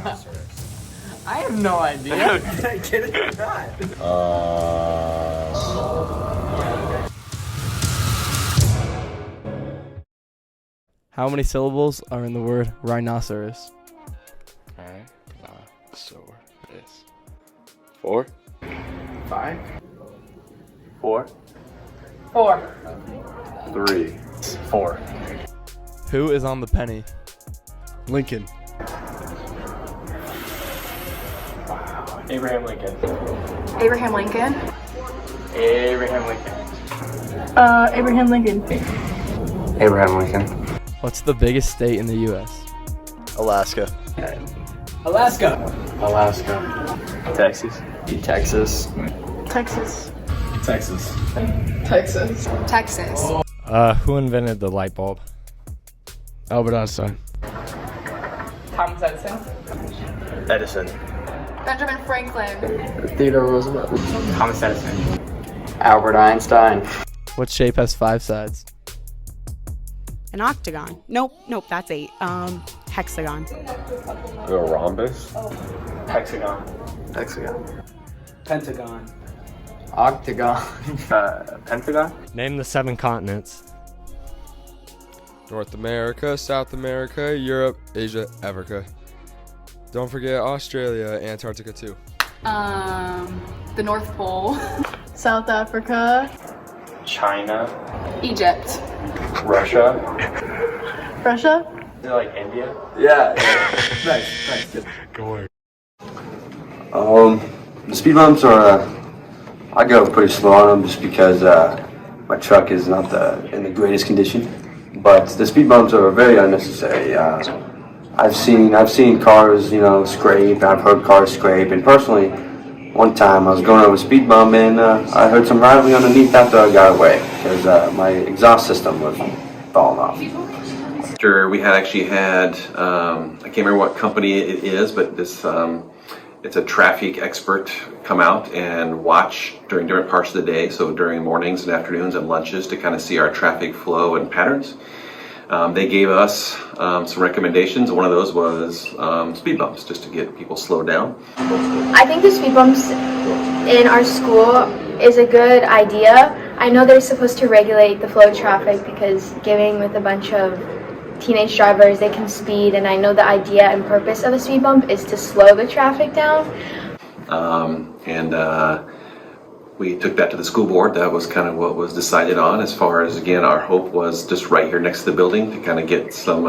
I have no idea. Get it or not? How many syllables are in the word rhinoceros? Rhinoceros. 4. 5. 4. 4. 3. 4. Who is on the penny? Lincoln. Abraham Lincoln. Abraham Lincoln. Abraham Lincoln. Abraham Lincoln. Abraham Lincoln. What's the biggest state in the U.S.? Alaska. Alaska. Alaska. Texas. Texas. Texas. Texas. Texas. Texas. Who invented the light bulb? Albert Einstein. Thomas Edison. Edison. Benjamin Franklin. Theodore Roosevelt. Thomas Edison. Albert Einstein. What shape has 5 sides? An octagon. Nope, that's 8. Hexagon. A rhombus. Hexagon. Hexagon. Pentagon. Octagon. Pentagon. Name the 7 continents. North America, South America, Europe, Asia, Africa. Don't forget Australia, Antarctica too. The North Pole. South Africa. China. Egypt. Russia. Russia. Is it like India? Yeah. Nice. Good. The speed bumps are, I go pretty slow on them just because my truck is not in the greatest condition. But the speed bumps are very unnecessary. I've seen cars, scrape. I've heard cars scrape. And personally, one time I was going over a speed bump and I heard some rattling underneath after I got away because my exhaust system was falling off. After we had I can't remember what company it is, but this it's a traffic expert come out and watch during different parts of the day, so during mornings and afternoons and lunches to kind of see our traffic flow and patterns. They gave us some recommendations. One of those was speed bumps, just to get people slowed down. I think the speed bumps in our school is a good idea. I know they're supposed to regulate the flow of traffic because giving with a bunch of teenage drivers, they can speed, and I know the idea and purpose of a speed bump is to slow the traffic down. We took that to the school board. That was kind of what was decided on. As far as, again, our hope was just right here next to the building to kind of get some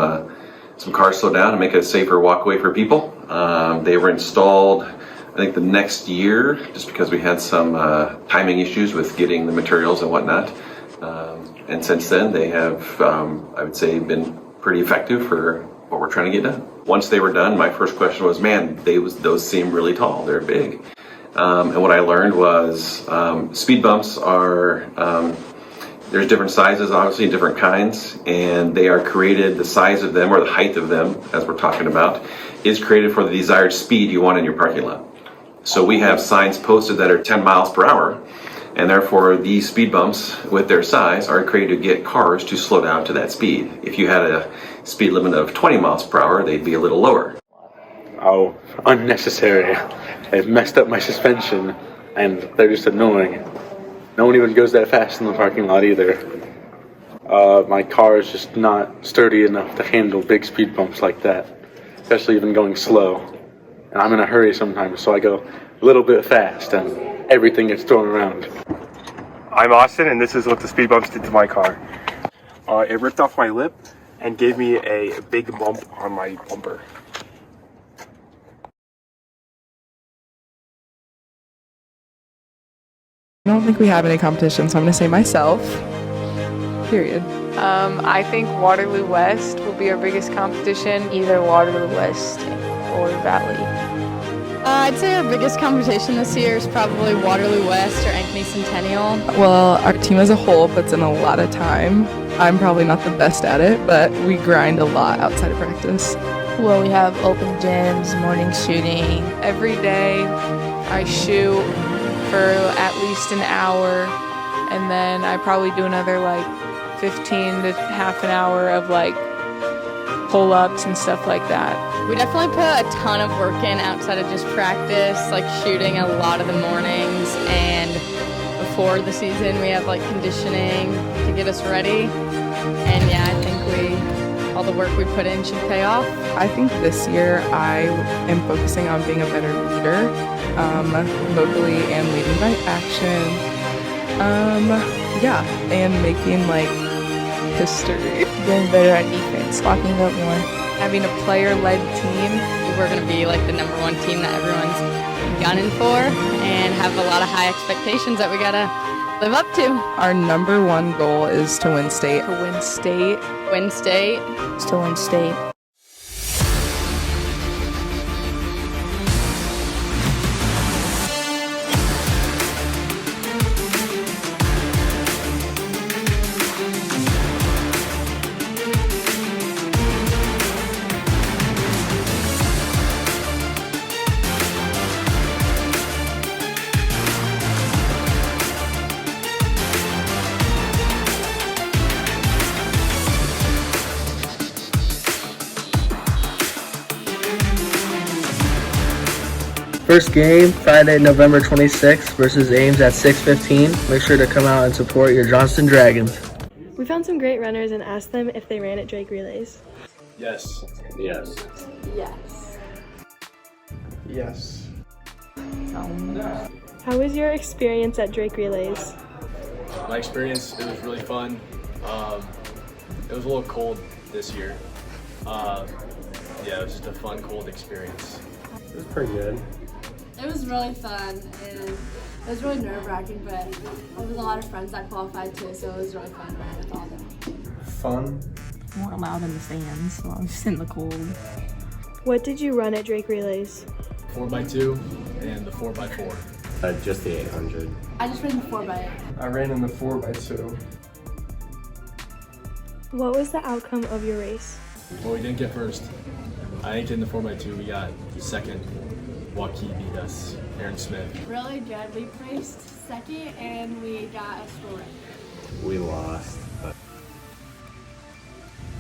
cars slowed down and make it a safer walkway for people. They were installed, I think, the next year, just because we had some timing issues with getting the materials and whatnot. And since then, they have, I would say, been pretty effective for what we're trying to get done. Once they were done, my first question was, man, those seem really tall. They're big. And what I learned was speed bumps are, there's different sizes, obviously, different kinds, and they are created, the size of them or the height of them, as we're talking about, is created for the desired speed you want in your parking lot. So we have signs posted that are 10 miles per hour, and therefore these speed bumps with their size are created to get cars to slow down to that speed. If you had a speed limit of 20 miles per hour, they'd be a little lower. Oh, unnecessary. They've messed up my suspension, and they're just annoying. No one even goes that fast in the parking lot either. My car is just not sturdy enough to handle big speed bumps like that, especially even going slow. And I'm in a hurry sometimes, so I go a little bit fast, and everything gets thrown around. I'm Austin, and this is what the speed bumps did to my car. It ripped off my lip and gave me a big bump on my bumper. I don't think we have any competition, so I'm going to say myself. Period. I think Waterloo West will be our biggest competition, either Waterloo West or Valley. I'd say our biggest competition this year is probably Waterloo West or Ankeny Centennial. Well, our team as a whole puts in a lot of time. I'm probably not the best at it, but we grind a lot outside of practice. Well, we have open gyms, morning shooting. Every day I shoot for at least an hour, and then I probably do another 15 to half an hour of pull-ups and stuff like that. We definitely put a ton of work in outside of just practice, like shooting a lot of the mornings, and before the season we have like conditioning to get us ready. And yeah, I think all the work we put in should pay off. I think this year I am focusing on being a better leader, vocally and leading by action. Yeah, and making like history. Getting better at defense, locking up more. Having a player-led team. We're going to be like the #1 team that everyone's gunning for, and have a lot of high expectations that we got to live up to. Our #1 goal is to win state. To win state. Win state. To win state. First game, Friday, November 26th versus Ames at 6:15. Make sure to come out and support your Johnston Dragons. We found some great runners and asked them if they ran at Drake Relays. Yes. Yes. Yes. Yes. How was your experience at Drake Relays? My experience, it was really fun. It was a little cold this year. Yeah, it was just a fun, cold experience. It was pretty good. It was really fun, and it was really nerve-wracking, but there was a lot of friends that qualified too, so it was really fun running with all of them. Fun. We weren't allowed in the stands, so I was just in the cold. What did you run at Drake Relays? 4x2 and the 4x4. Just the 800. I just ran the 4x8. I ran in the 4x2. What was the outcome of your race? Well, we didn't get first. I think in the 4x2 we got second. Joaquin beat us, Aaron Smith. Really good. We placed second, and we got a score. We lost. But...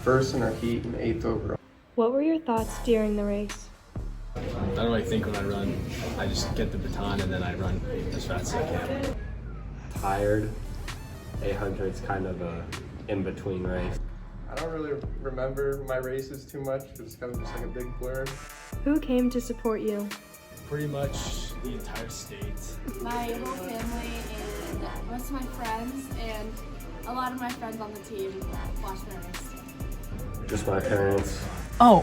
First in our heat and 8th overall. What were your thoughts during the race? I don't really think when I run. I just get the baton and then I run as fast as I can. Tired. 800's kind of a in-between race. I don't really remember my races too much because it's kind of just like a big blur. Who came to support you? Pretty much the entire state. My whole family and most of my friends and a lot of my friends on the team watched my race. Just my parents. Oh.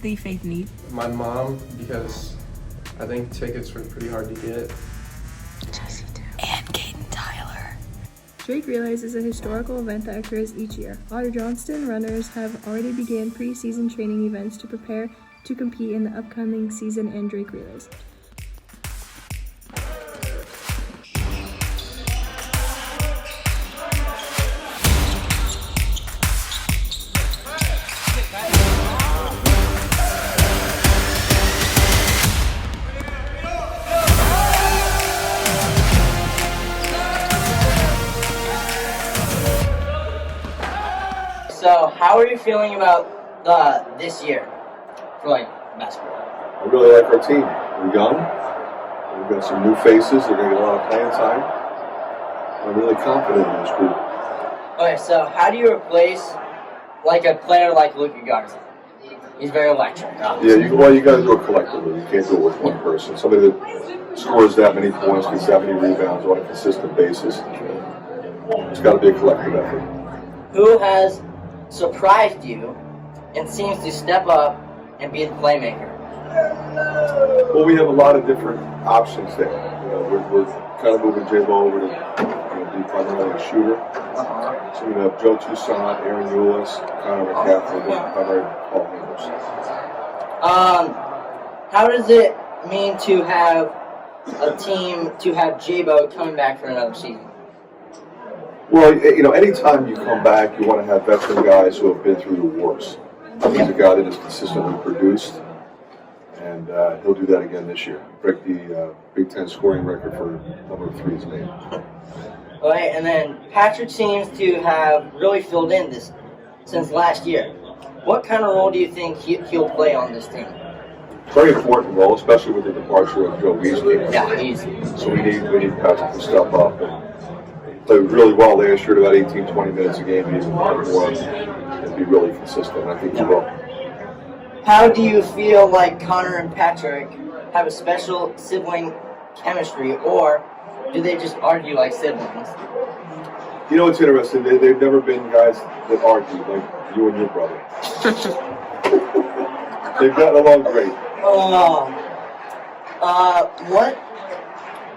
The Faith Need. My mom, because I think tickets were pretty hard to get. Jesse too. And Caden Tyler. Drake Relays is a historical event that occurs each year. Our Johnston runners have already began pre-season training events to prepare to compete in the upcoming season in Drake Relays. So, how are you feeling about this year for like basketball? I really like our team. We're young. We've got some new faces. They're going to get a lot of playing time. I'm really confident in this group. Okay, so how do you replace like a player like Luka Garza? He's very electric. Obviously. Yeah, you got to do it collectively. You can't do it with one person. Somebody that scores that many points, gets that many rebounds on a consistent basis. It's got to be a collective effort. Who has surprised you and seems to step up and be the playmaker? Well, we have a lot of different options there. You know, we're kind of moving J-Bo over to be primarily a shooter. So we have Joe Toussaint, Aaron Eulis, Connor McCaffrey, and primary ball handlers. How does it mean to have a team to have J-Bo coming back for another season? Well, you know, anytime you come back, you want to have veteran guys who have been through the wars. He's a guy that has consistently produced, and he'll do that again this year. Break the Big Ten scoring record for number of threes made. All right, and then Patrick seems to have really filled in this since last year. What kind of role do you think he'll play on this team? Very important role, especially with the departure of Joe Beasley. Yeah, easy. So we need Patrick to step up and play really well last year, about 18, 20 minutes a game. He needs to find more and be really consistent. I think he will. How do you feel like Connor and Patrick have a special sibling chemistry, or do they just argue like siblings? You know, it's interesting. They've never been guys that argue like you and your brother. They've gotten along great.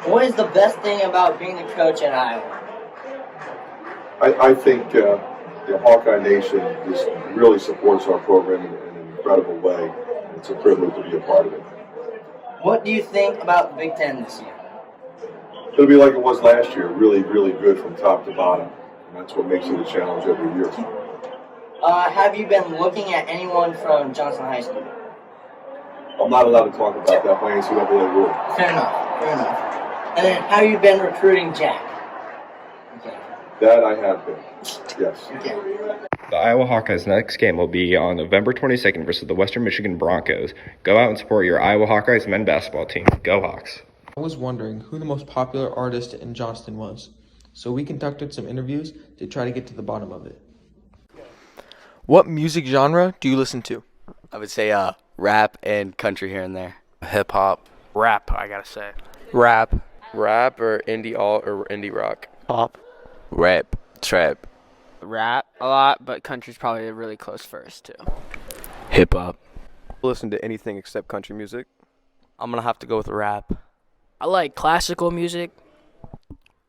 What is the best thing about being the coach in Iowa? I think the Hawkeye Nation just really supports our program in an incredible way. It's a privilege to be a part of it. What do you think about the Big Ten this year? It'll be like it was last year, really, really good from top to bottom. And that's what makes it a challenge every year. Have you been looking at anyone from Johnson High School? I'm not allowed to talk about that by NCAA rule. Fair enough. And then, have you been recruiting Jack? Okay. That I have been, yes. Okay. The Iowa Hawkeyes' next game will be on November 22nd versus the Western Michigan Broncos. Go out and support your Iowa Hawkeyes men's basketball team. Go Hawks. I was wondering who the most popular artist in Johnston was, so we conducted some interviews to try to get to the bottom of it. What music genre do you listen to? I would say rap and country here and there. Hip hop. Rap, I gotta say. Rap. Rap or indie alt or indie rock. Pop. Rap. Trap. Rap a lot, but country's probably a really close first too. Hip hop. Listen to anything except country music. I'm gonna have to go with rap. I like classical music.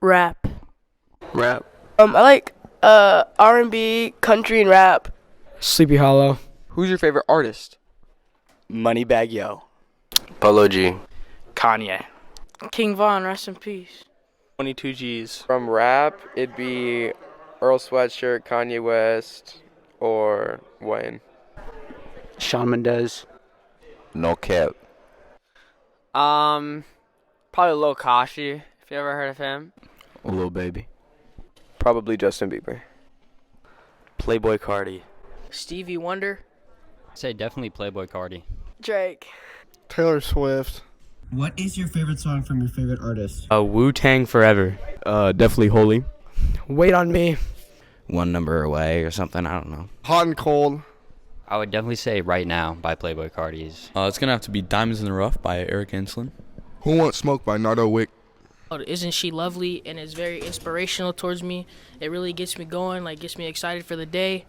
Rap. Rap. I like R&B, country, and rap. Sleepy Hollow. Who's your favorite artist? Moneybagg Yo. Polo G. Kanye. King Von, rest in peace. 22 G's. From rap, it'd be Earl Sweatshirt, Kanye West, or Wayne. Shawn Mendes. No cap. Probably Lil Kashi, if you ever heard of him. Lil Baby. Probably Justin Bieber. Playboy Cardi. Stevie Wonder. I'd say definitely Playboy Cardi. Drake. Taylor Swift. What is your favorite song from your favorite artist? Wu-Tang Forever. Definitely Holy. Wait on Me. One Number Away or something, I don't know. Hot and Cold. I would definitely say Right Now by Playboy Cardi's. It's going to have to be Diamonds in the Rough by Eric Enslin. Who Wants Smoke by Nardo Wick. Isn't She Lovely? And it's very inspirational towards me. It really gets me going, like gets me excited for the day.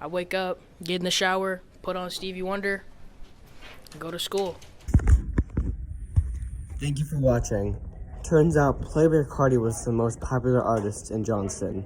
I wake up, get in the shower, put on Stevie Wonder, and go to school. Thank you for watching. Turns out Playboy Cardi was the most popular artist in Johnston.